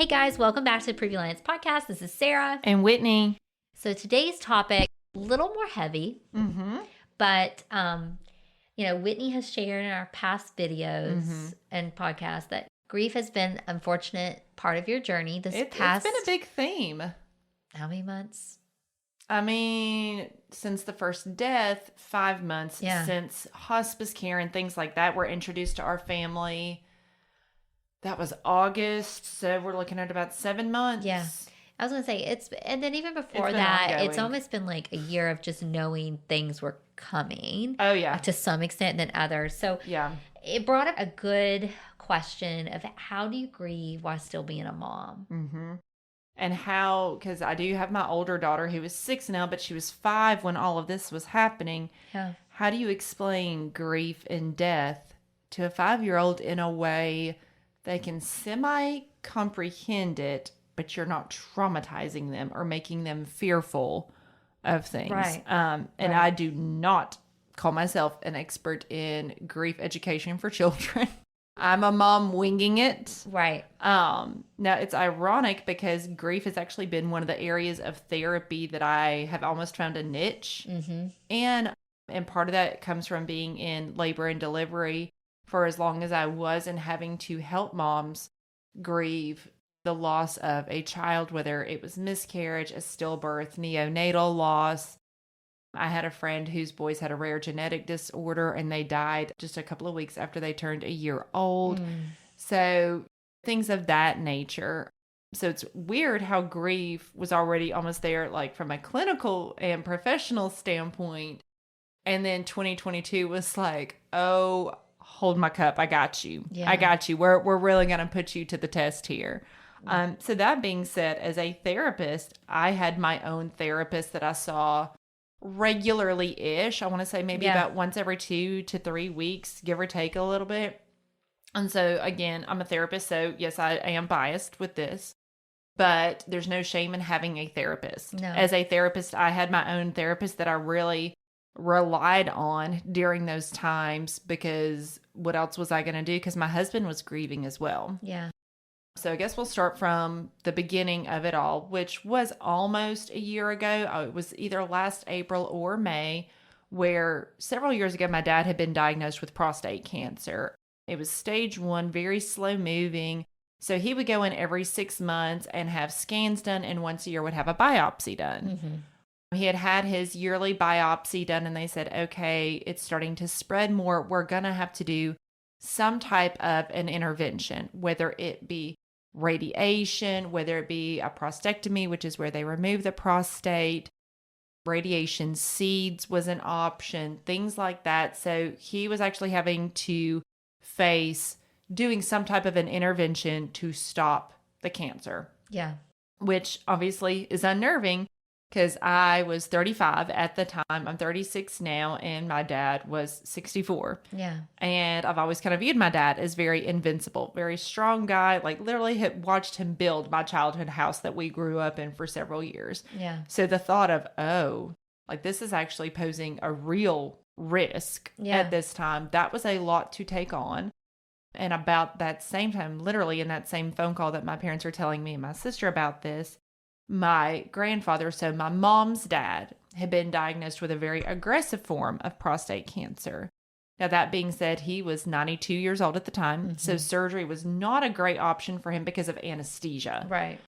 Hey guys, welcome back to the Previa podcast. This is Sarah. And Whitney. So today's topic, a little more heavy, but Whitney has shared in our past videos and podcasts that grief has been an unfortunate part of your journey. It's been a big theme. How many months? I mean, since the first death, 5 months since hospice care and things like that were introduced to our family. That was August, so we're looking at about 7 months. Yeah. I was going to say, and then even before that, ongoing. It's almost been like a year of just knowing things were coming. Oh, yeah. To some extent than others. So yeah, it brought up a good question of how do you grieve while still being a mom? Mm-hmm. And how, because I do have my older daughter who is 6 now, but she was 5 when all of this was happening. Yeah. How do you explain grief and death to a 5-year-old in a way they can semi-comprehend it, but you're not traumatizing them or making them fearful of things? Right. And I do not call myself an expert in grief education for children. I'm a mom winging it. Right. Now, it's ironic because grief has actually been one of the areas of therapy that I have almost found a niche. Mm-hmm. And part of that comes from being in labor and delivery for as long as I was and having to help moms grieve the loss of a child, whether it was miscarriage, a stillbirth, neonatal loss. I had a friend whose boys had a rare genetic disorder and they died just a couple of weeks after they turned a year old. So things of that nature. So it's weird how grief was already almost there, like from a clinical and professional standpoint. And then 2022 was like, oh, hold my cup. I got you. Yeah. I got you. We're really going to put you to the test here. So that being said, as a therapist, I had my own therapist that I saw regularly-ish. I want to say maybe about once every 2 to 3 weeks, give or take a little bit. And so again, I'm a therapist, so yes, I am biased with this, but there's no shame in having a therapist. No. As a therapist, I had my own therapist that I really relied on during those times because what else was I going to do? Because my husband was grieving as well. Yeah. So I guess we'll start from the beginning of it all, which was almost a year ago. It was either last April or May, where several years ago, my dad had been diagnosed with prostate cancer. It was stage 1, very slow moving. So he would go in every 6 months and have scans done, and once a year would have a biopsy done. Mm-hmm. He had his yearly biopsy done, and they said, okay, it's starting to spread more. We're going to have to do some type of an intervention, whether it be radiation, whether it be a prostatectomy, which is where they remove the prostate. Radiation seeds was an option, things like that. So he was actually having to face doing some type of an intervention to stop the cancer. Yeah. Which obviously is unnerving because I was 35 at the time. I'm 36 now, and my dad was 64. Yeah. And I've always kind of viewed my dad as very invincible, very strong guy. Like literally had watched him build my childhood house that we grew up in for several years. Yeah. So the thought of, oh, like this is actually posing a real risk at this time, that was a lot to take on. And about that same time, literally in that same phone call that my parents were telling me and my sister about this, my grandfather, so my mom's dad, had been diagnosed with a very aggressive form of prostate cancer. Now, that being said, he was 92 years old at the time, so surgery was not a great option for him because of anesthesia. Right.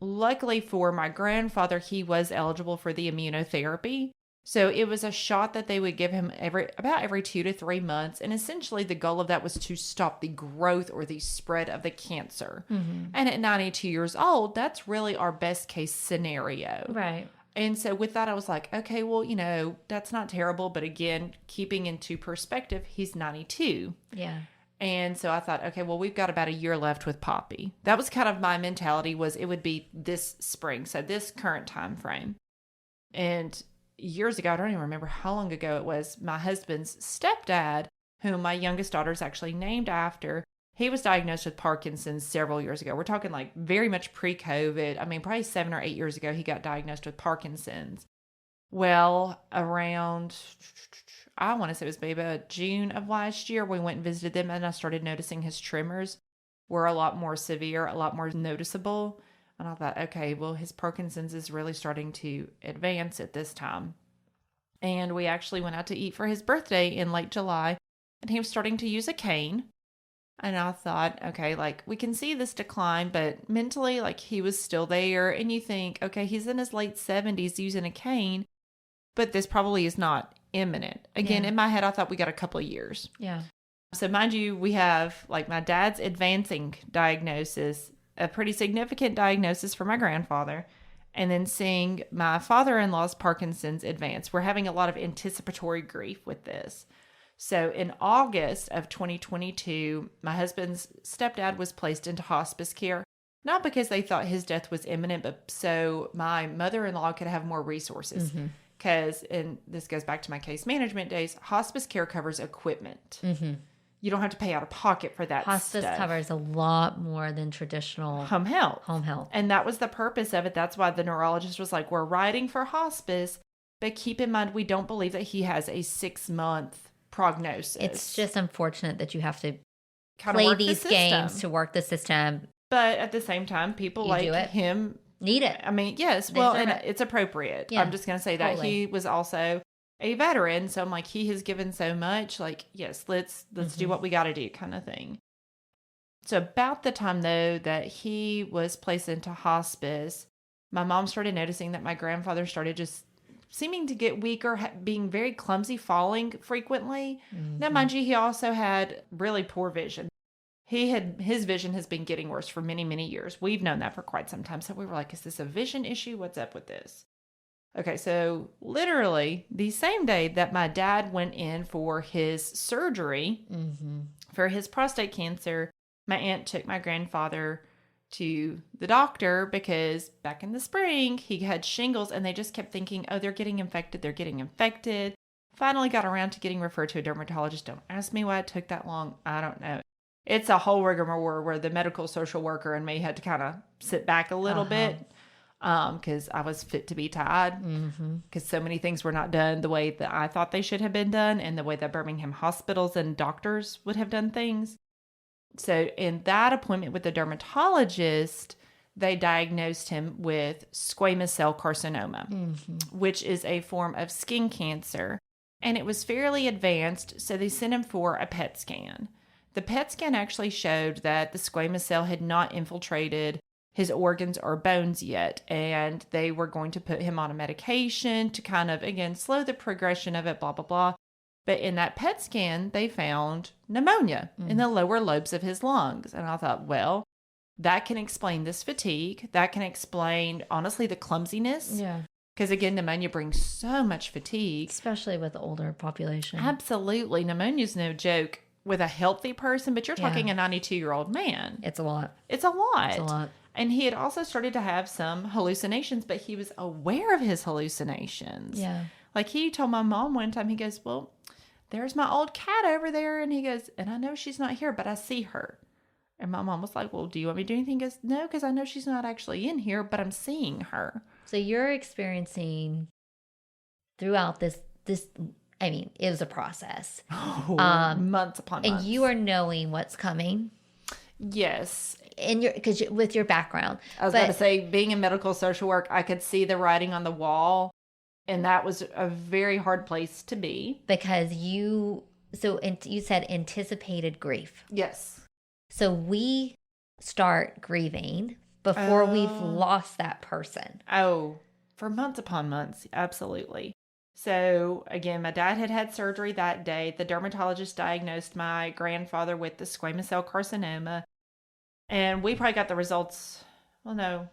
Luckily for my grandfather, he was eligible for the immunotherapy. So it was a shot that they would give him about every 2 to 3 months. And essentially the goal of that was to stop the growth or the spread of the cancer. Mm-hmm. And at 92 years old, that's really our best case scenario. Right. And so with that, I was like, okay, well, that's not terrible. But again, keeping into perspective, he's 92. Yeah. And so I thought, okay, well, we've got about a year left with Poppy. That was kind of my mentality, was it would be this spring. So this current time frame. And years ago, I don't even remember how long ago it was, my husband's stepdad, whom my youngest daughter is actually named after, he was diagnosed with Parkinson's several years ago. We're talking like very much pre-COVID. I mean, probably 7 or 8 years ago, he got diagnosed with Parkinson's. Well, around, I want to say it was maybe June of last year, we went and visited them, and I started noticing his tremors. were a lot more severe, a lot more noticeable. And I thought, okay, well, his Parkinson's is really starting to advance at this time. And we actually went out to eat for his birthday in late July, and he was starting to use a cane. And I thought, okay, like, we can see this decline, but mentally, like, he was still there. And you think, okay, he's in his late 70s using a cane, but this probably is not imminent. Again, in my head, I thought we got a couple of years. Yeah. So mind you, we have, like, my dad's advancing diagnosis, a pretty significant diagnosis for my grandfather, and then seeing my father-in-law's Parkinson's advance. We're having a lot of anticipatory grief with this. So in August of 2022, my husband's stepdad was placed into hospice care, not because they thought his death was imminent, but so my mother-in-law could have more resources. Because, and this goes back to my case management days, hospice care covers equipment. You don't have to pay out of pocket for that Hospice stuff. covers a lot more than traditional home health. Home health. And that was the purpose of it. That's why the neurologist was like, we're writing for hospice, but keep in mind, we don't believe that he has a 6-month prognosis. It's just unfortunate that you have to kind play of these games to work the system. But at the same time, people like him need it. I mean, yes. Well, and it's appropriate. Yeah, I'm just going to say that he was also a veteran. So I'm like, he has given so much. Like, yes, let's do what we got to do, kind of thing. So about the time, though, that he was placed into hospice, my mom started noticing that my grandfather started just seeming to get weaker, being very clumsy, falling frequently. Now, mind you, he also had really poor vision. His vision has been getting worse for many, many years. We've known that for quite some time. So we were like, is this a vision issue? What's up with this? Okay, so literally the same day that my dad went in for his surgery for his prostate cancer, my aunt took my grandfather to the doctor because back in the spring he had shingles, and they just kept thinking, oh, they're getting infected. Finally got around to getting referred to a dermatologist. Don't ask me why it took that long. I don't know. It's a whole rigmarole where the medical social worker and me had to kind of sit back a little bit because I was fit to be tied because so many things were not done the way that I thought they should have been done and the way that Birmingham hospitals and doctors would have done things. So in that appointment with the dermatologist, they diagnosed him with squamous cell carcinoma, which is a form of skin cancer. And it was fairly advanced, so they sent him for a PET scan. The PET scan actually showed that the squamous cell had not infiltrated his organs or bones yet, and they were going to put him on a medication to kind of, again, slow the progression of it, blah, blah, blah. But in that PET scan, they found pneumonia in the lower lobes of his lungs. And I thought, well, that can explain this fatigue. That can explain, honestly, the clumsiness. Yeah. Because, again, pneumonia brings so much fatigue. Especially with the older population. Absolutely. Pneumonia is no joke with a healthy person, but you're talking a 92-year-old man. It's a lot. It's a lot. It's a lot. And he had also started to have some hallucinations, but he was aware of his hallucinations. Yeah. Like he told my mom one time, he goes, well, there's my old cat over there. And he goes, and I know she's not here, but I see her. And my mom was like, well, do you want me to do anything? He goes, no, because I know she's not actually in here, but I'm seeing her. So you're experiencing throughout this, I mean, it was a process. Months upon months. And you are knowing what's coming. Yes. Because with your background. I was about to say, being in medical social work, I could see the writing on the wall. And that was a very hard place to be. Because you said anticipated grief. Yes. So we start grieving before we've lost that person. Oh, for months upon months. Absolutely. So again, my dad had surgery that day. The dermatologist diagnosed my grandfather with the squamous cell carcinoma. And we probably got the results. Well, no.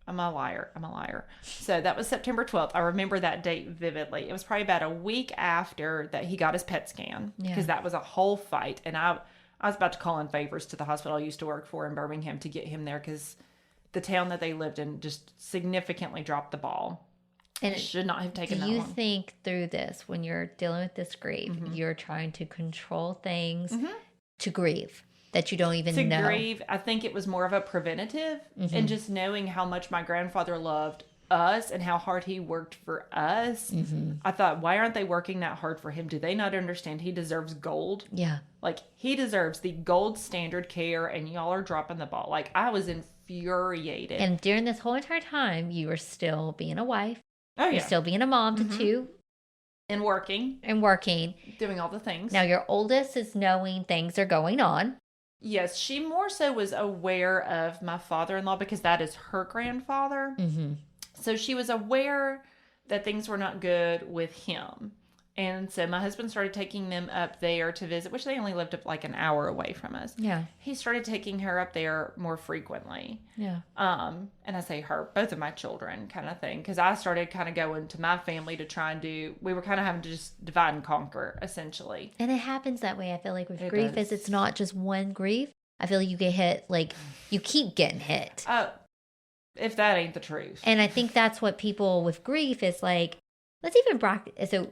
I'm a liar. So that was September 12th. I remember that date vividly. It was probably about a week after that he got his PET scan because that was a whole fight. And I was about to call in favors to the hospital I used to work for in Birmingham to get him there because the town that they lived in just significantly dropped the ball. And it should not have taken that long. Do you think through this, when you're dealing with this grief, you're trying to control things to grieve? That you don't even know. To grieve, I think it was more of a preventative and just knowing how much my grandfather loved us and how hard he worked for us, I thought, why aren't they working that hard for him? Do they not understand he deserves gold? Yeah. Like, he deserves the gold standard care, and y'all are dropping the ball. Like, I was infuriated. And during this whole entire time, you were still being a wife. Oh, You're yeah. still being a mom to two. And working. Doing all the things. Now, your oldest is knowing things are going on. Yes, she more so was aware of my father-in-law because that is her grandfather. Mm-hmm. So she was aware that things were not good with him. And so my husband started taking them up there to visit, which they only lived like an hour away from us. Yeah. He started taking her up there more frequently. Yeah. And I say her, both of my children kind of thing. Because I started kind of going to my family to try and we were kind of having to just divide and conquer, essentially. And it happens that way. I feel like with grief does. it's not just one grief. I feel like you get hit, like you keep getting hit. If that ain't the truth. And I think that's what people with grief is like, let's even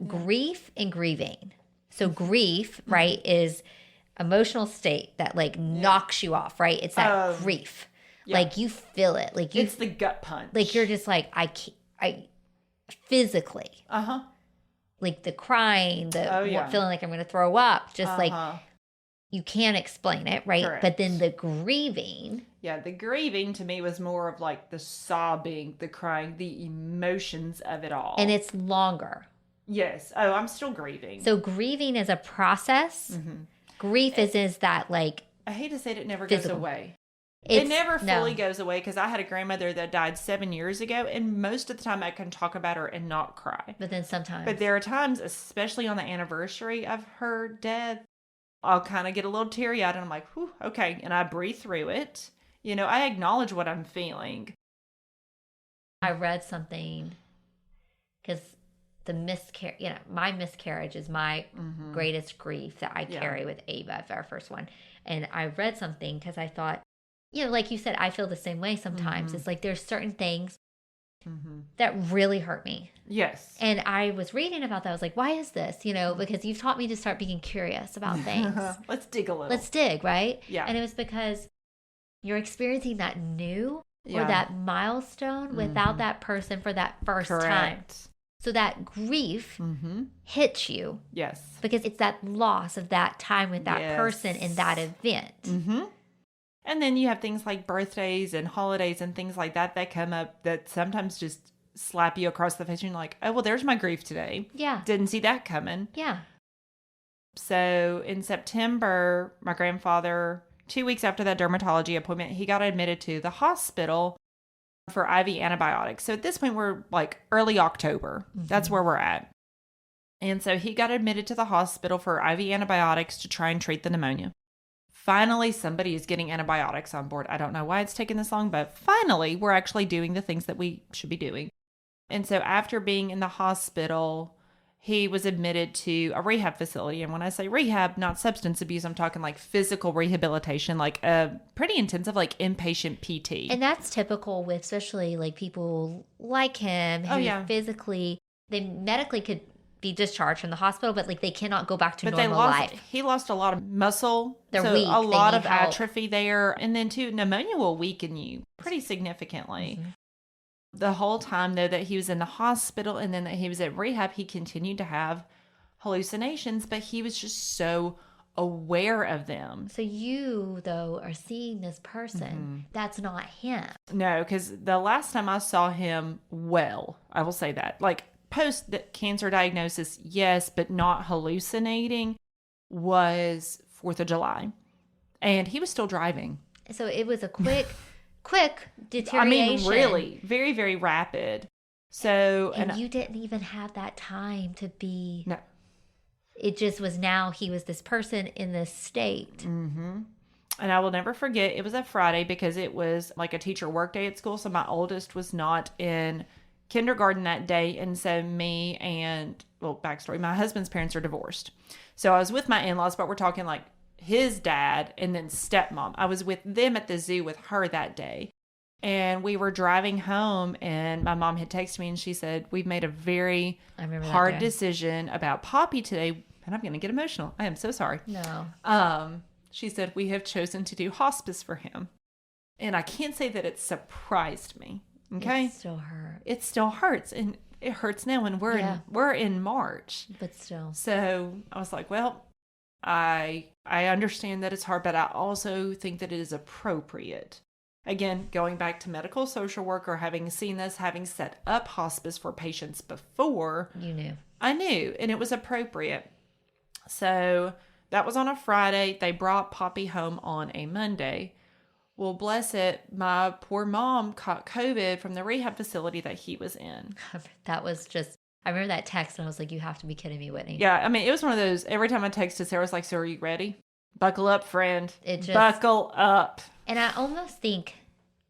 grief and grieving. So grief, right, is emotional state that like knocks you off, right? It's that grief. Yeah. Like you feel it. Like it's the gut punch. Like you're just like, I physically. Like the crying, feeling like I'm going to throw up, just like you can't explain it, right? Correct. But then the grieving. Yeah, the grieving to me was more of like the sobbing, the crying, the emotions of it all. And it's longer. Yes. Oh, I'm still grieving. So grieving is a process. Mm-hmm. Grief is that like. I hate to say it never physical. Goes away. It never fully goes away because I had a grandmother that died 7 years ago, and most of the time I can talk about her and not cry. But then sometimes. But there are times, especially on the anniversary of her death, I'll kind of get a little teary-eyed and I'm like, whew, okay. And I breathe through it. You know, I acknowledge what I'm feeling. I read something because my miscarriage is my greatest grief that I carry with Ava, our first one. And I read something because I thought, you know, like you said, I feel the same way sometimes. It's like there's certain things that really hurt me. Yes. And I was reading about that. I was like, why is this? You know, because you've taught me to start being curious about things. Let's dig a little. Let's dig, right? Yeah. And it was because you're experiencing that new or that milestone without that person for that first time. So that grief hits you. Yes. Because it's that loss of that time with that person in that event. Mm-hmm. And then you have things like birthdays and holidays and things like that come up that sometimes just slap you across the face and you're like, oh, well, there's my grief today. Yeah. Didn't see that coming. Yeah. So in September, my grandfather, 2 weeks after that dermatology appointment, he got admitted to the hospital for IV antibiotics. So at this point, we're like early October. That's where we're at. And so he got admitted to the hospital for IV antibiotics to try and treat the pneumonia. Finally, somebody is getting antibiotics on board. I don't know why it's taken this long, but finally, we're actually doing the things that we should be doing. And so after being in the hospital, he was admitted to a rehab facility. And when I say rehab, not substance abuse, I'm talking like physical rehabilitation, like a pretty intensive, like inpatient PT. And that's typical with especially like people like him who physically, they medically could be discharged from the hospital, but like they cannot go back to normal life. He lost a lot of muscle. They're weak. A lot of atrophy there. And then too, pneumonia will weaken you pretty significantly. The whole time though that he was in the hospital and then that he was at rehab, he continued to have hallucinations, but he was just so aware of them. So you though are seeing this person. That's not him. No, because the last time I saw him, I will say that, like, post cancer diagnosis, yes, but not hallucinating, was 4th of July. And he was still driving. So it was a quick deterioration. I mean, really, very, very rapid. So, and you didn't even have that time to be. No. It just was now he was this person in this state. And I will never forget, it was a Friday because it was like a teacher work day at school. So my oldest was not in kindergarten that day. And so backstory, my husband's parents are divorced. So I was with my in-laws, but we're talking like his dad and then stepmom. I was with them at the zoo with her that day. And we were driving home and my mom had texted me and she said, we've made a very hard decision about Poppy today. And I'm going to get emotional. I am so sorry. No. She said, we have chosen to do hospice for him. And I can't say that it surprised me. Okay. It still hurts. It still hurts. And it hurts now when we're in March. But still. So I was like, well, I understand that it's hard, but I also think that it is appropriate. Again, going back to medical social worker, having seen this, having set up hospice for patients before. You knew. I knew, and it was appropriate. So that was on a Friday. They brought Poppy home on a Monday. Well, bless it, my poor mom caught COVID from the rehab facility that he was in. That was just, I remember that text and I was like, you have to be kidding me, Whitney. Yeah, I mean, it was one of those, every time I texted Sarah, I was like, so are you ready? Buckle up, friend. Buckle up. And I almost think.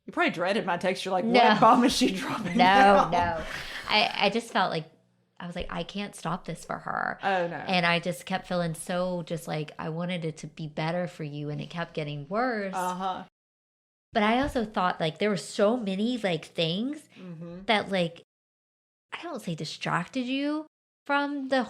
You probably dreaded my text. You're like, what bomb is she dropping now? No. I just felt like, I was like, I can't stop this for her. Oh, no. And I just kept feeling so just like, I wanted it to be better for you. And it kept getting worse. Uh-huh. But I also thought like there were so many like things that like, I don't say distracted you from the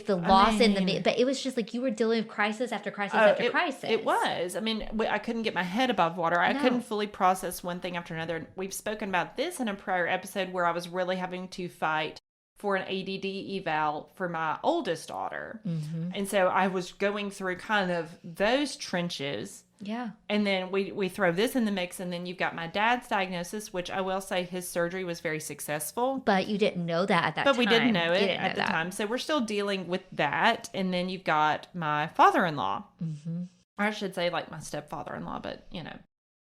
loss but it was just like you were dealing with crisis after crisis after crisis. It was. I mean, I couldn't get my head above water. I couldn't fully process one thing after another. We've spoken about this in a prior episode where I was really having to fight for an ADD eval for my oldest daughter. And so I was going through kind of those trenches. Yeah. And then we throw this in the mix, and then you've got my dad's diagnosis, which I will say his surgery was very successful. But you didn't know that at that time. But we didn't know it at the time. So we're still dealing with that. And then you've got my father-in-law. Or I should say like my stepfather-in-law, but you know.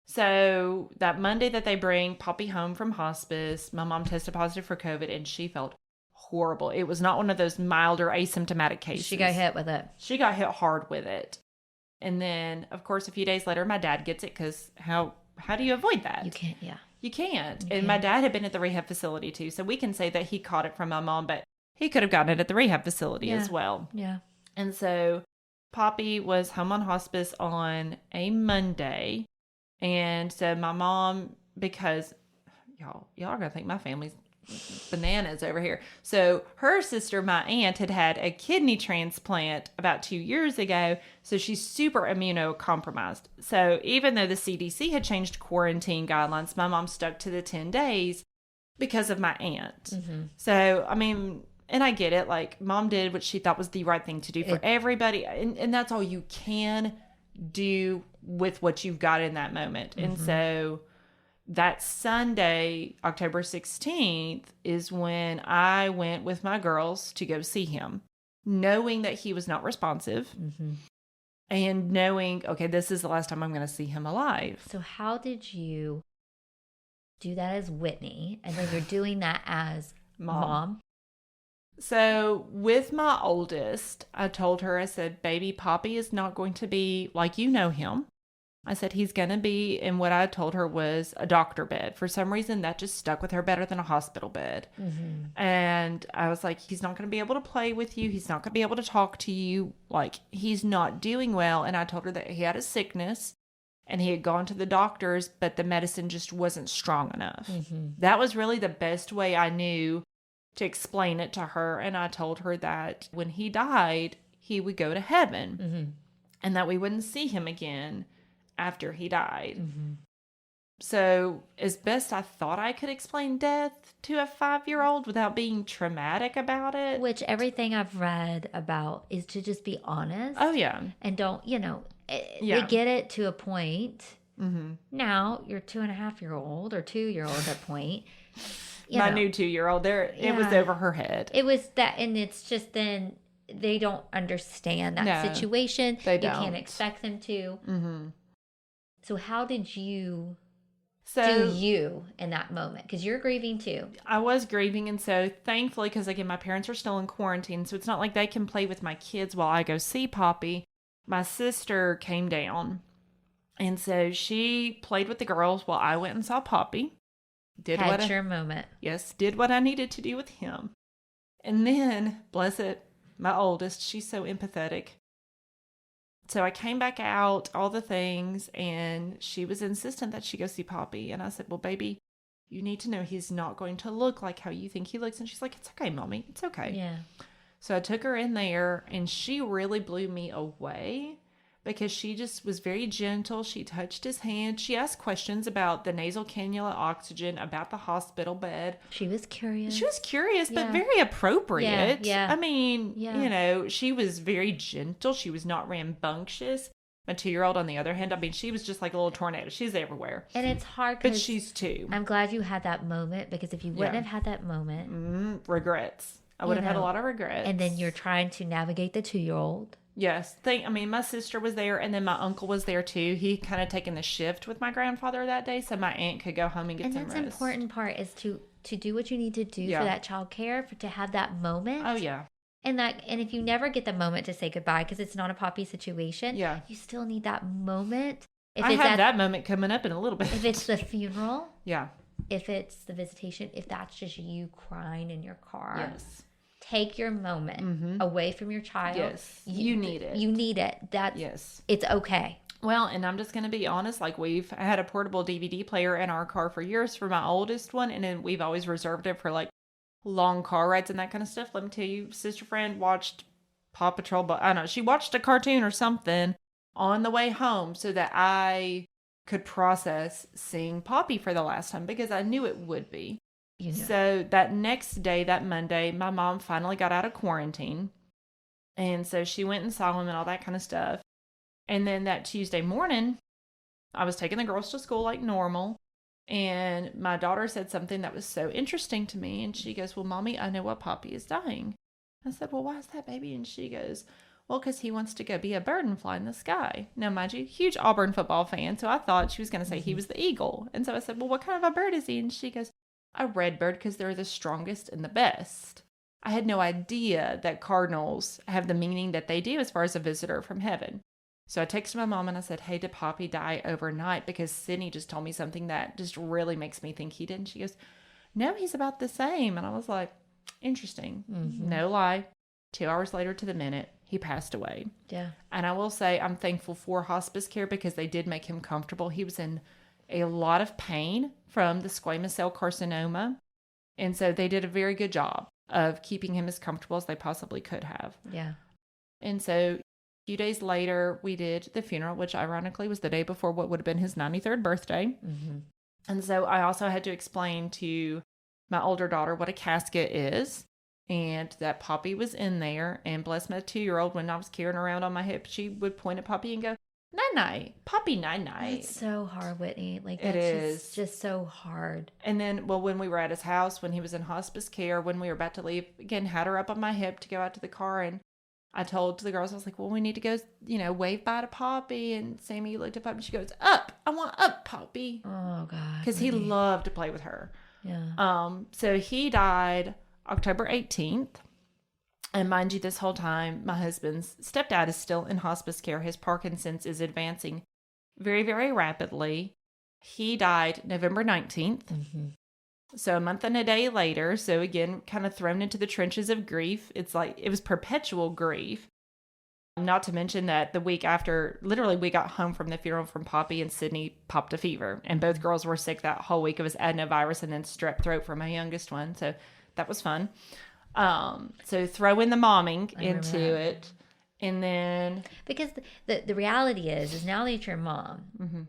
So that Monday that they bring Poppy home from hospice, my mom tested positive for COVID, and she felt horrible. It was not one of those milder asymptomatic cases. She got hit with it. She got hit hard with it. And then, of course, a few days later, my dad gets it because how do you avoid that? You can't, yeah. You can't. My dad had been at the rehab facility too, so we can say that he caught it from my mom, but he could have gotten it at the rehab facility as well. Yeah. And so Poppy was home on hospice on a Monday. And so my mom, because y'all are going to think my family's bananas over here. So her sister, my aunt, had a kidney transplant about 2 years ago. So she's super immunocompromised. So even though the CDC had changed quarantine guidelines, my mom stuck to the 10 days because of my aunt. So, I mean, and I get it. Like, mom did what she thought was the right thing to do for everybody. And that's all you can do with what you've got in that moment. And so that Sunday, October 16th, is when I went with my girls to go see him, knowing that he was not responsive and knowing, okay, this is the last time I'm going to see him alive. So how did you do that as Whitney? And then you're doing that as mom? So with my oldest, I told her, I said, baby, Poppy is not going to be like you know him. I said, he's going to be in what I told her was a doctor bed. For some reason, that just stuck with her better than a hospital bed. And I was like, he's not going to be able to play with you. He's not going to be able to talk to you. Like, he's not doing well. And I told her that he had a sickness and he had gone to the doctors, but the medicine just wasn't strong enough. That was really the best way I knew to explain it to her. And I told her that when he died, he would go to heaven and that we wouldn't see him again after he died. So as best I thought I could explain death to a 5-year-old without being traumatic about it. Which everything I've read about is to just be honest. Oh, yeah. And don't, they get it to a point. Now you're 2.5-year-old or 2-year-old at that point. My new 2-year-old, it was over her head. It was that, and it's just then they don't understand that situation. They don't. You can't expect them to. So how did you do you in that moment? Because you're grieving too. I was grieving. And so thankfully, because again, my parents are still in quarantine, so it's not like they can play with my kids while I go see Poppy. My sister came down. And so she played with the girls while I went and saw Poppy. Had your moment. Yes, did what I needed to do with him. And then, bless it, my oldest, she's so empathetic. So I came back out, all the things, and she was insistent that she go see Poppy. And I said, well, baby, you need to know he's not going to look like how you think he looks. And she's like, it's okay, Mommy. It's okay. Yeah. So I took her in there, and she really blew me away because she just was very gentle. She touched his hand. She asked questions about the nasal cannula oxygen, about the hospital bed. She was curious. She was curious, but very appropriate. Yeah. I mean, she was very gentle. She was not rambunctious. My 2-year-old, on the other hand, I mean, she was just like a little tornado. She's everywhere. And it's hard but she's 2. I'm glad you had that moment, because if you wouldn't have had that moment. Regrets. I would have had a lot of regrets. And then you're trying to navigate the 2-year-old. Yes. My sister was there, and then my uncle was there too. He kind of taken the shift with my grandfather that day, so my aunt could go home and get some rest. And that's the important part, is to do what you need to do for that child care, to have that moment. Oh, yeah. And if you never get the moment to say goodbye, because it's not a Poppy situation, you still need that moment. I have that moment coming up in a little bit. If it's the funeral. Yeah. If it's the visitation, if that's just you crying in your car. Yes. Take your moment away from your child. Yes. You need it. You need it. It's okay. Well, and I'm just going to be honest, like, we've had a portable DVD player in our car for years for my oldest one, and then we've always reserved it for, like, long car rides and that kind of stuff. Let me tell you, sister friend watched Paw Patrol, but I don't know, she watched a cartoon or something on the way home so that I could process seeing Poppy for the last time, because I knew it would be. So that next day, that Monday, my mom finally got out of quarantine. And so she went and saw him and all that kind of stuff. And then that Tuesday morning, I was taking the girls to school like normal. And my daughter said something that was so interesting to me. And she goes, well, Mommy, I know why Poppy is dying. I said, well, why is that, baby? And she goes, well, because he wants to go be a bird and fly in the sky. Now, mind you, huge Auburn football fan. So I thought she was going to say he was the eagle. And so I said, well, what kind of a bird is he? And she goes, a red bird, because they're the strongest and the best. I had no idea that cardinals have the meaning that they do as far as a visitor from heaven. So I texted my mom and I said, hey, did Poppy die overnight? Because Sydney just told me something that just really makes me think he did. And she goes, no, he's about the same. And I was like, interesting. No lie. 2 hours later to the minute, he passed away. Yeah. And I will say I'm thankful for hospice care, because they did make him comfortable. He was in a lot of pain from the squamous cell carcinoma. And so they did a very good job of keeping him as comfortable as they possibly could have. Yeah. And so a few days later, we did the funeral, which ironically was the day before what would have been his 93rd birthday. And so I also had to explain to my older daughter what a casket is, and that Poppy was in there. And bless my 2-year-old, when I was carrying around on my hip, she would point at Poppy and go, night-night, Poppy, night-night. It's so hard, Whitney. Like, it is just so hard. And then, well, when we were at his house, when he was in hospice care, when we were about to leave, again, had her up on my hip to go out to the car. And I told the girls, I was like, well, we need to go, wave bye to Poppy. And Sammy looked at Poppy and she goes, up. I want up, Poppy. Oh, God. Because he loved to play with her. Yeah. So he died October 18th. And mind you, this whole time, my husband's stepdad is still in hospice care. His Parkinson's is advancing very, very rapidly. He died November 19th. So a month and a day later. So again, kind of thrown into the trenches of grief. It's like, it was perpetual grief. Not to mention that the week after, literally, we got home from the funeral from Poppy, and Sydney popped a fever. And both girls were sick that whole week. It was adenovirus and then strep throat for my youngest one. So that was fun. So throw in the momming into it. And then, because the reality is now that you're a mom,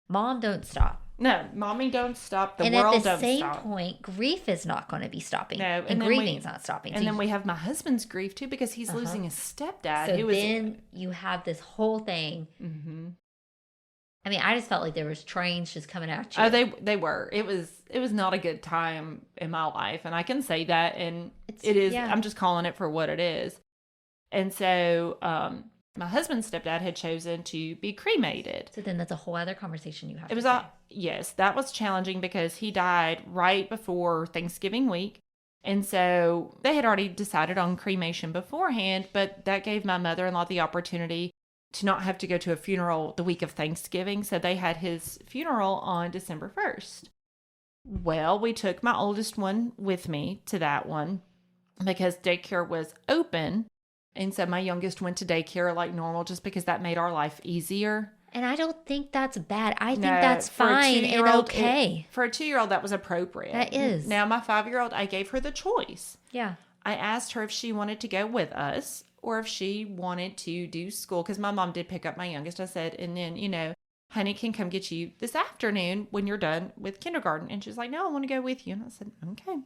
mom don't stop. No, momming don't stop. The world don't stop. And at the same point, grief is not going to be stopping. No, and grieving's not stopping. And then we have my husband's grief too, because he's losing his stepdad. So then you have this whole thing. I mean, I just felt like there was trains just coming at you. Oh, they were. It was not a good time in my life, and I can say that. And it is. Yeah. I'm just calling it for what it is. And so, my husband's stepdad had chosen to be cremated. So then that's a whole other conversation you have. Yes, that was challenging, because he died right before Thanksgiving week. And so they had already decided on cremation beforehand, but that gave my mother-in-law the opportunity to not have to go to a funeral the week of Thanksgiving. So they had his funeral on December 1st. Well, we took my oldest one with me to that one because daycare was open. And so my youngest went to daycare like normal, just because that made our life easier. And I don't think that's bad. I think that's fine and okay. For a 2-year-old, that was appropriate. That is. Now, my 5-year-old, I gave her the choice. Yeah. I asked her if she wanted to go with us or if she wanted to do school. Because my mom did pick up my youngest. I said, and then, honey can come get you this afternoon when you're done with kindergarten. And she's like, no, I want to go with you. And I said, okay.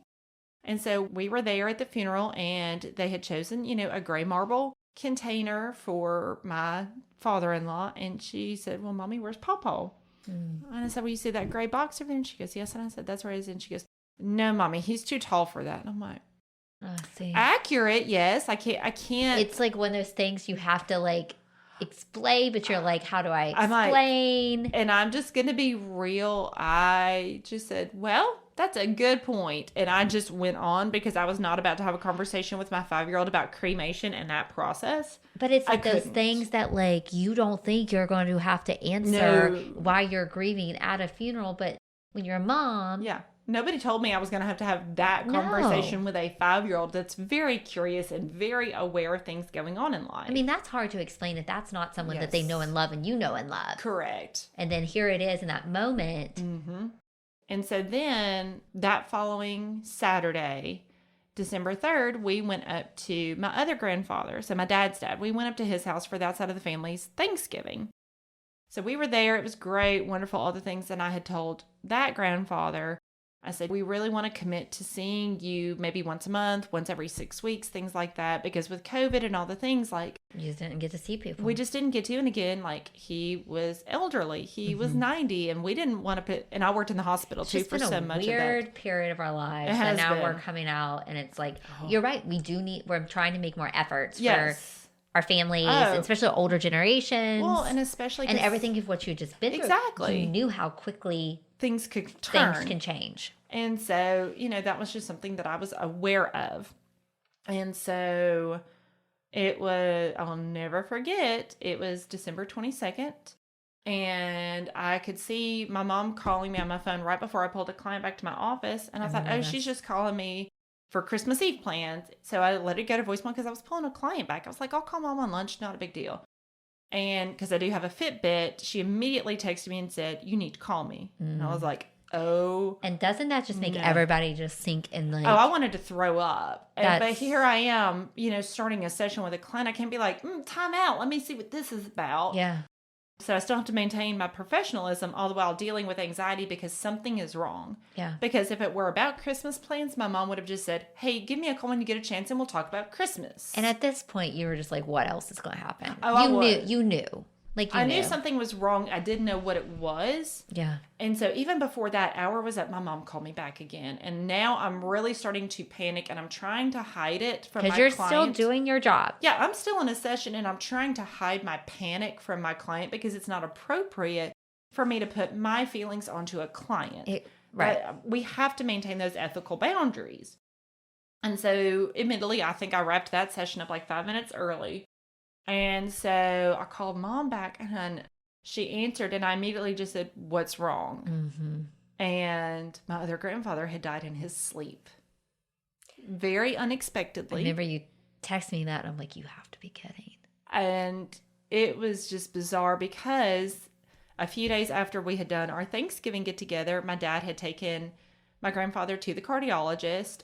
And so we were there at the funeral, and they had chosen, a gray marble container for my father-in-law. And she said, well, Mommy, where's Pawpaw? And I said, well, you see that gray box over there? And she goes, yes. And I said, that's where it is. And she goes, no, Mommy, he's too tall for that. And I'm like, see. Accurate, yes. I can't. It's like one of those things you have to like explain, but you're like, how do I explain? And I'm just going to be real. I just said, well, that's a good point. And I just went on because I was not about to have a conversation with my 5-year-old about cremation and that process. But it's like those things that like you don't think you're going to have to answer while you're grieving at a funeral. But when you're a mom. Yeah. Nobody told me I was going to have that conversation with a 5-year-old that's very curious and very aware of things going on in life. I mean, that's hard to explain if that's not someone that they know and love and you know and love. Correct. And then here it is in that moment. Mm-hmm. And so then that following Saturday, December 3rd, we went up to my other grandfather, so my dad's dad. We went up to his house for that side of the family's Thanksgiving. So we were there. It was great, wonderful, all the things. And I had told that grandfather, I said, we really want to commit to seeing you maybe once a month, once every 6 weeks, things like that. Because with COVID and all the things, like... You just didn't get to see people. We just didn't get to. And again, like, he was elderly. He was 90. And we didn't want to put... And I worked in the hospital, too, for so much of that. It's been a weird period of our lives. And now we're coming out. And it's like, you're right. We're trying to make more efforts for our families, and especially older generations. Well, and especially... And everything of what you just been through. Exactly. You knew how quickly... Things could turn. Things can change. And so, that was just something that I was aware of. And so it was, I'll never forget, it was December 22nd. And I could see my mom calling me on my phone right before I pulled a client back to my office. And I thought, she's just calling me for Christmas Eve plans. So I let it go to voicemail because I was pulling a client back. I was like, I'll call Mom on lunch, not a big deal. And because I do have a Fitbit, she immediately texted me and said, you need to call me. And I was like, oh. And doesn't that just make everybody just sink in like... Oh, I wanted to throw up. But here I am, starting a session with a client. I can't be like, time out. Let me see what this is about. Yeah. So I still have to maintain my professionalism all the while dealing with anxiety because something is wrong. Yeah. Because if it were about Christmas plans, my mom would have just said, hey, give me a call when you get a chance and we'll talk about Christmas. And at this point, you were just like, what else is going to happen? Oh, You knew. Like I knew something was wrong. I didn't know what it was. Yeah. And so even before that hour was up, my mom called me back again. And now I'm really starting to panic and I'm trying to hide it from my client. Because you're still doing your job. Yeah, I'm still in a session and I'm trying to hide my panic from my client because it's not appropriate for me to put my feelings onto a client. Right. But we have to maintain those ethical boundaries. And so admittedly, I think I wrapped that session up like 5 minutes early. And so I called Mom back and she answered and I immediately just said, what's wrong? Mm-hmm. And my other grandfather had died in his sleep. Very unexpectedly. I remember you text me that and I'm like, you have to be kidding. And it was just bizarre because a few days after we had done our Thanksgiving get together, my dad had taken my grandfather to the cardiologist.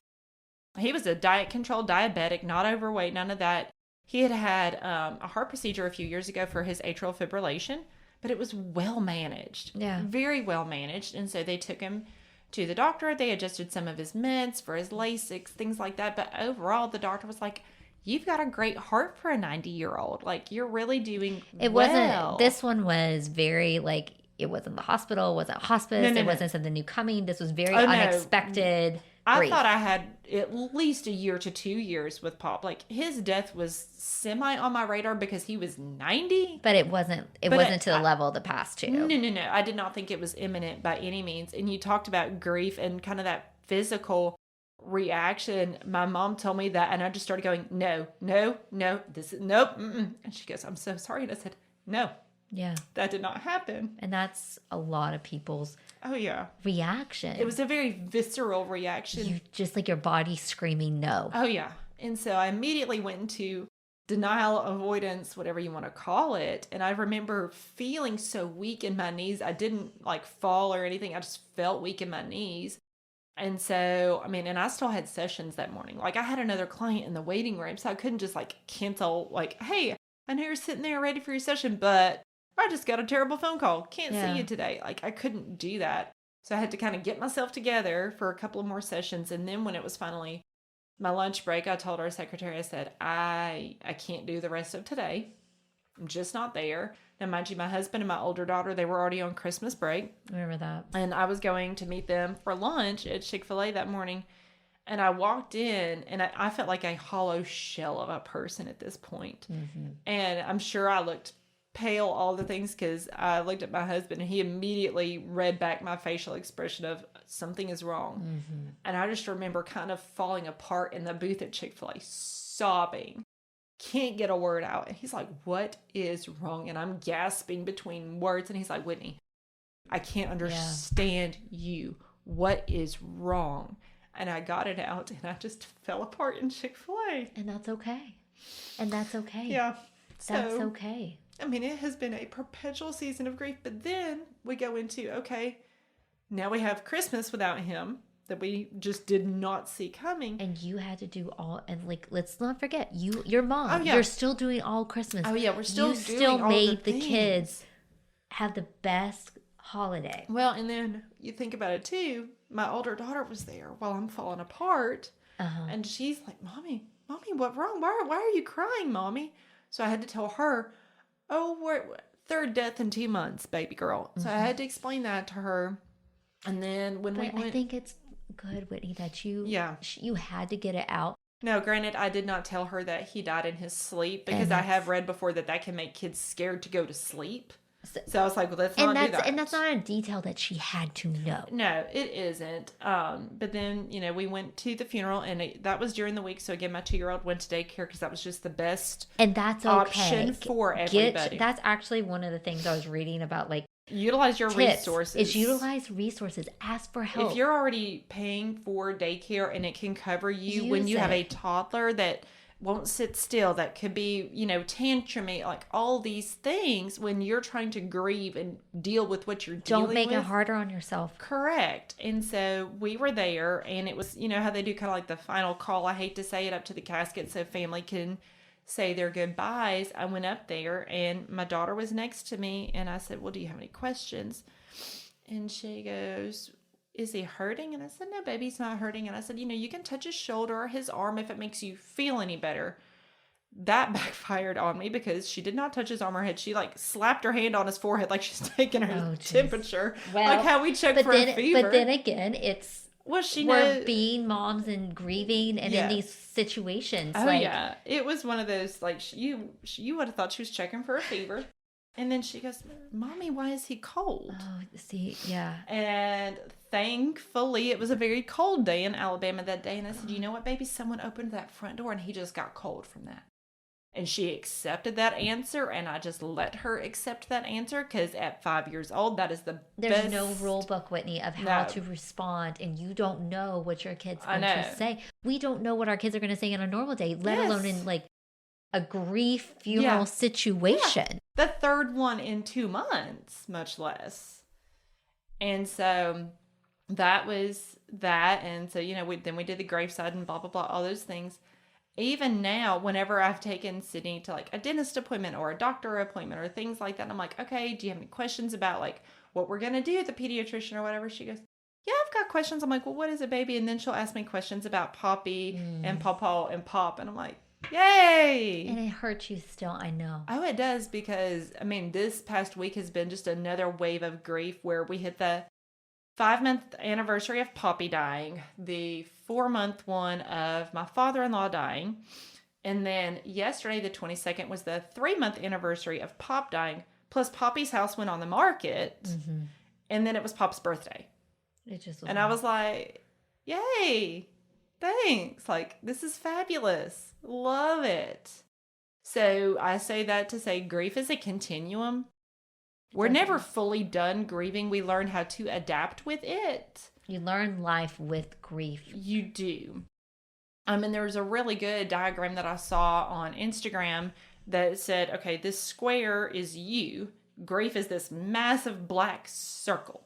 He was a diet controlled diabetic, not overweight, none of that. He had a heart procedure a few years ago for his atrial fibrillation, but it was well managed. Yeah. Very well managed. And so they took him to the doctor. They adjusted some of his meds for his Lasix, things like that. But overall, the doctor was like, you've got a great heart for a 90-year-old. Like, you're really doing well. This one was very, like, it wasn't the hospital, it wasn't hospice, it wasn't something new coming. This was very unexpected. I thought I had at least a year to 2 years with Pop. Like, his death was semi on my radar because he was 90. But it wasn't to the level of the past two. No. I did not think it was imminent by any means. And you talked about grief and kind of that physical reaction. My mom told me that and I just started going, no, this is, nope. Mm-mm. And she goes, I'm so sorry. And I said, no. Yeah. That did not happen. And that's a lot of people's reaction. It was a very visceral reaction. You just like your body screaming no. Oh, yeah. And so I immediately went into denial, avoidance, whatever you want to call it. And I remember feeling so weak in my knees. I didn't like fall or anything. I just felt weak in my knees. And so, I mean, and I still had sessions that morning. Like I had another client in the waiting room, so I couldn't just like cancel, like, hey, I know you're sitting there ready for your session, but I just got a terrible phone call. Can't see you today. Like I couldn't do that. So I had to kind of get myself together for a couple of more sessions. And then when it was finally my lunch break, I told our secretary, I said, I can't do the rest of today. I'm just not there. Now, mind you, my husband and my older daughter, they were already on Christmas break. Remember that. And I was going to meet them for lunch at Chick-fil-A that morning. And I walked in and I felt like a hollow shell of a person at this point. Mm-hmm. And I'm sure I looked pale, all the things, because I looked at my husband and he immediately read back my facial expression of something is wrong. Mm-hmm. And I just remember kind of falling apart in the booth at Chick-fil-A, sobbing. Can't get a word out. And he's like, what is wrong? And I'm gasping between words. And he's like, Whitney, I can't understand you. What is wrong? And I got it out and I just fell apart in Chick-fil-A. And that's okay. And that's okay. Yeah. That's okay. I mean, it has been a perpetual season of grief. But then we go into, okay, now we have Christmas without him that we just did not see coming. And you had to do all, and like, let's not forget, your mom. Oh, yeah. You're still doing all Christmas. Oh, yeah, we're still doing still all made the the kids have the best holiday. Well, and then you think about it too. My older daughter was there while I'm falling apart. Uh-huh. And she's like, Mommy, what's wrong? Why are you crying, Mommy? So I had to tell her, oh, we're third death in 2 months, baby girl. So I had to explain that to her. And then when we went, I think it's good, Whitney, that you had to get it out. No, granted, I did not tell her that he died in his sleep because I have read before that can make kids scared to go to sleep. So I was like, well, let's not do that. And that's not a detail that she had to know. No, it isn't. But then, we went to the funeral and that was during the week. So again, my 2-year-old went to daycare because that was just the best option for everybody. That's actually one of the things I was reading about, like, utilize your resources. Is utilize resources. Ask for help. If you're already paying for daycare and it can cover you when you have a toddler that won't sit still, that could be, tantrumy, like all these things when you're trying to grieve and deal with what you're dealing with. Don't make it harder on yourself. Correct. And so we were there and it was, how they do kind of like the final call. I hate to say it, up to the casket so family can say their goodbyes. I went up there and my daughter was next to me and I said, well, do you have any questions? And she goes, is he hurting? And I said, no, baby, he's not hurting. And I said, you can touch his shoulder or his arm if it makes you feel any better. That backfired on me because she did not touch his arm or head. She like slapped her hand on his forehead like she's taking her temperature. Well, like how we check for a fever. But then again, we're being moms and grieving and in these situations. Oh, yeah. It was one of those, like, you would have thought she was checking for a fever. And then she goes, Mommy, why is he cold? Oh, see, yeah. And thankfully, it was a very cold day in Alabama that day. And I said, you know what, baby? Someone opened that front door and he just got cold from that. And she accepted that answer. And I just let her accept that answer because at 5 years old, that is the best. There's no rule book, Whitney, of how to respond. And you don't know what your kid's going to say. We don't know what our kids are going to say on a normal day, let alone in like a grief funeral situation. Yeah. The third one in 2 months, much less. And so that was that. And so, then we did the graveside and blah, blah, blah, all those things. Even now, whenever I've taken Sydney to like a dentist appointment or a doctor appointment or things like that, I'm like, okay, do you have any questions about like what we're going to do at the pediatrician or whatever? She goes, yeah, I've got questions. I'm like, well, what is it, baby? And then she'll ask me questions about Poppy and Pawpaw and Pop. And I'm like, yay! And it hurts you still, I know. Oh, it does because, this past week has been just another wave of grief where we hit the 5-month anniversary of Poppy dying, the 4-month one of my father-in-law dying, and then yesterday, the 22nd, was the 3-month anniversary of Pop dying, plus Poppy's house went on the market, and then it was Pop's birthday. And I was like, yay! Thanks. Like, this is fabulous. Love it. So I say that to say grief is a continuum. We're never fully done grieving. We learn how to adapt with it. You learn life with grief. You do. There was a really good diagram that I saw on Instagram that said, okay, this square is you. Grief is this massive black circle.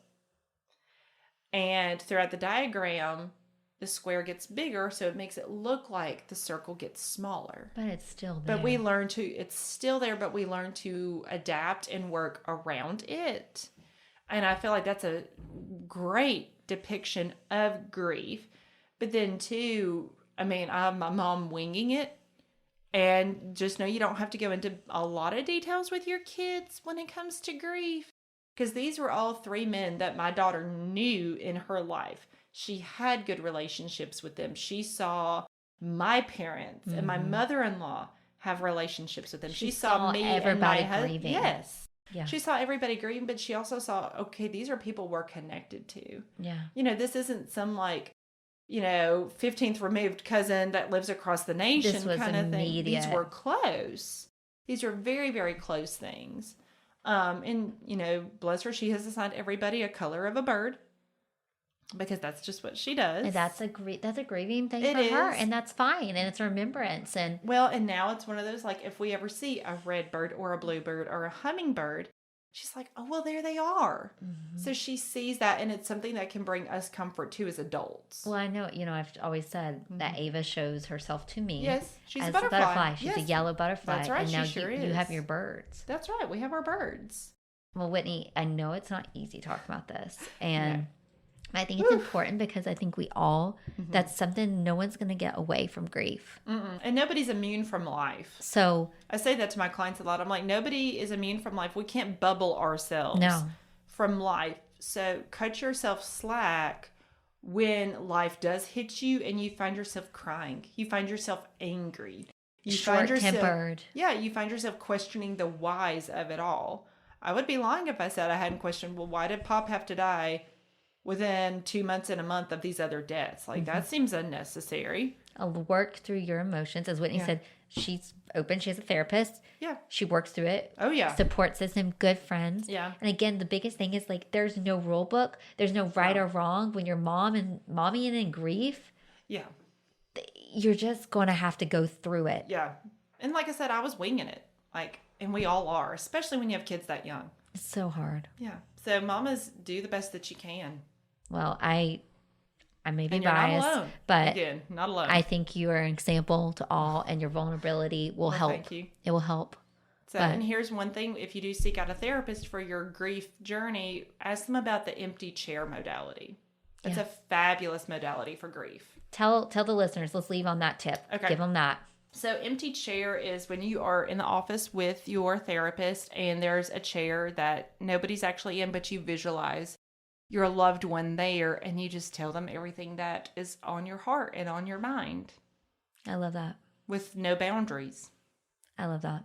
And throughout the diagram, the square gets bigger, so it makes it look like the circle gets smaller. But it's still there. But it's still there, but we learn to adapt and work around it. And I feel like that's a great depiction of grief. But then too, I mean, I'm my mom winging it. And just know you don't have to go into a lot of details with your kids when it comes to grief. Because these were all 3 men that my daughter knew in her life. She had good relationships with them. She saw my parents and my mother-in-law have relationships with them. She saw me everybody and my grieving. Yes. Yeah. She saw everybody grieving, but she also saw, okay, these are people we're connected to. Yeah. You know, this isn't some 15th removed cousin that lives across the nation This was kind of immediate. thing. These were close. These are very, very close things. And, bless her, she has assigned everybody a color of a bird because that's just what she does. And that's a grieving thing It for her, is. and that's fine, and it's remembrance. And and now it's one of those, if we ever see a red bird or a bluebird or a hummingbird, she's like, oh, well, there they are. So she sees that, and it's something that can bring us comfort too as adults. well, I know, I've always said that Ava shows herself to me. Yes, she's as a butterfly. She's Yes. a yellow butterfly. That's right, And now she sure you have is. your birds. That's right. We have our birds. Well, Whitney, I know it's not easy talking about this, and No. I think it's important because I think we all, that's something no one's going to get away from grief. And nobody's immune from life. So, I say that to my clients a lot. I'm like, nobody is immune from life. We can't bubble ourselves from life. So cut yourself slack when life does hit you and you find yourself crying. You find yourself angry. You short-tempered. You find yourself questioning the whys of it all. I would be lying if I said I hadn't questioned, well, why did Pop have to die within 2 months and a month of these other deaths? That seems unnecessary. I'll work through your emotions. As Whitney said, she's open. She has a therapist. Yeah. She works through it. Oh, yeah. Support system, good friends. Yeah. And again, the biggest thing is there's no rule book. There's no right or wrong. When you're mommy and in grief, Yeah. you're just going to have to go through it. Yeah. And like I said, I was winging it. And we all are, especially when you have kids that young. It's so hard. Yeah. So mamas, do the best that you can. Well, I may be And you're biased, not alone. but Again, not alone. I think you are an example to all, and your vulnerability will help. Thank you. It will help. So, and here's one thing: if you do seek out a therapist for your grief journey, ask them about the empty chair modality. It's a fabulous modality for grief. Tell the listeners. Let's leave on that tip. Okay. Give them that. So empty chair is when you are in the office with your therapist and there's a chair that nobody's actually in, but you visualize your loved one there and you just tell them everything that is on your heart and on your mind I love that. with no boundaries. I love that.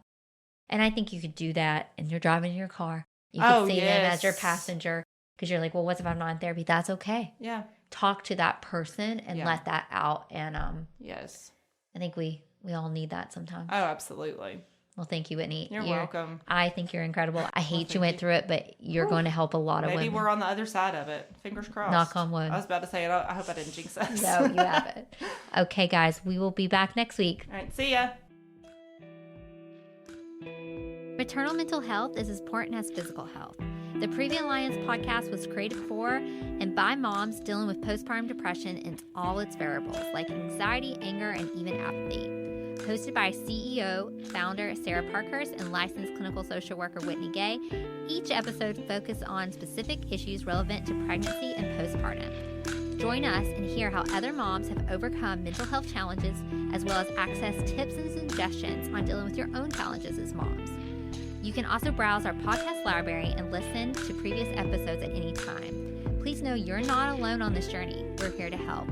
And I think you could do that and you're driving in your car. You could see them as your passenger because you're like, well, what if I'm not in therapy? That's okay. Yeah. Talk to that person and let that out. And Yes. I think we all need that sometimes. Oh, absolutely. Well, thank you, Whitney. You're welcome. I think you're incredible. I hate you went through it, but you're going to help a lot of Maybe women. we're on the other side of it. Fingers crossed. Knock on wood. I was about to say it. I hope I didn't jinx us. No, you haven't. Okay, guys, we will be back next week. All right. See ya. Maternal mental health is as important as physical health. The Previa Alliance podcast was created for and by moms dealing with postpartum depression in all its variables, like anxiety, anger, and even apathy. Hosted by CEO, founder Sarah Parkhurst, and licensed clinical social worker Whitney Gay, each episode focuses on specific issues relevant to pregnancy and postpartum. Join us and hear how other moms have overcome mental health challenges, as well as access tips and suggestions on dealing with your own challenges as moms. You can also browse our podcast library and listen to previous episodes at any time. Please know you're not alone on this journey. We're here to help.